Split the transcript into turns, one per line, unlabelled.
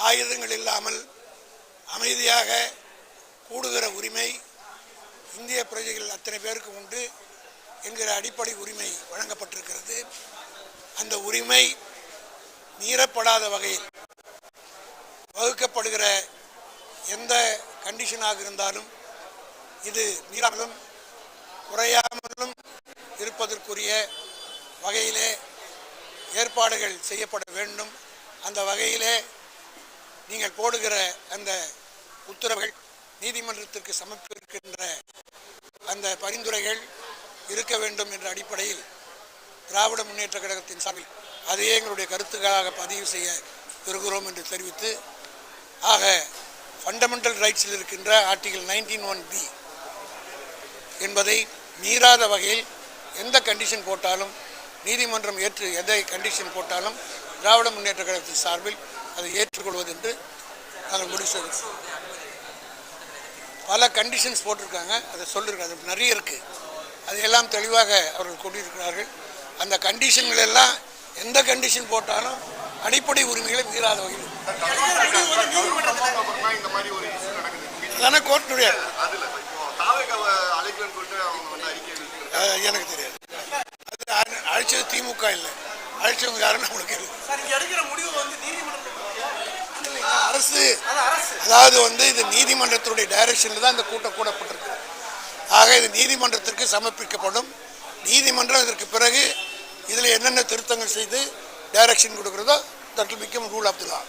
ஆயுதங்கள் இல்லாமல் அமைதியாக கூடுகிற உரிமை இந்திய பிரஜைகள் அத்தனை பேருக்கு உண்டு என்கிற அடிப்படை உரிமை வழங்கப்பட்டிருக்கிறது. அந்த உரிமை மீறப்படாத வகையில் வகுக்கப்படுகிற எந்த கண்டிஷனாக இருந்தாலும் இது மீறாமலும் குறையாமலும் இருப்பதற்குரிய வகையிலே ஏற்பாடுகள் செய்யப்பட வேண்டும். அந்த வகையிலே நீங்கள் போடுகிற அந்த உத்தரவுகள் நீதிமன்றத்திற்கு சமர்ப்பிக்கின்ற அந்த பரிந்துரைகள் இருக்க வேண்டும் என்ற அடிப்படையில் திராவிட முன்னேற்ற கழகத்தின் சார்பில் அதையே எங்களுடைய கருத்துக்களாக பதிவு செய்ய விரும்புகிறோம் என்று தெரிவித்து, ஆக ஃபண்டமெண்டல் ரைட்ஸில் இருக்கின்ற ஆர்டிகல் 19(1)B என்பதை மீறாத வகையில் எந்த கண்டிஷன் போட்டாலும் நீதிமன்றம் ஏற்று எதை கண்டிஷன் போட்டாலும் திராவிட முன்னேற்ற கழகத்தின் சார்பில் அதை ஏற்றுக்கொள்வது என்று நாங்கள் முடிவு செய்கிறோம். பல கண்டிஷன்ஸ் போட்டிருக்காங்க, அதை சொல்லியிருக்காங்க, அது நிறைய இருக்குது. அதையெல்லாம் தெளிவாக அவர்கள் கொண்டிருக்கிறார்கள். அந்த கண்டிஷன்கள் எல்லாம் எந்த கண்டிஷன் போட்டாலும் அடிப்படை உரிமைகளை மீறாத வகையில் தானே கோர்ட்டுடைய எனக்கு தெரியாது. அது அழைச்சது திமுக இல்லை, அழைச்சவங்க யாருன்னு நம்மளுக்கு அரசு. அதாவது இது நீதிமன்றத்துடைய டைரக்ஷனில் தான் இந்த கூட்டம் கூடப்பட்டிருக்கு. ஆக இது நீதிமன்றத்திற்கு சமர்ப்பிக்கப்படும். நீதிமன்றம் இதற்கு பிறகு இதில் என்னென்ன திருத்தங்கள் செய்து டைரக்ஷன் கொடுக்குறதோ that will become rule of the law.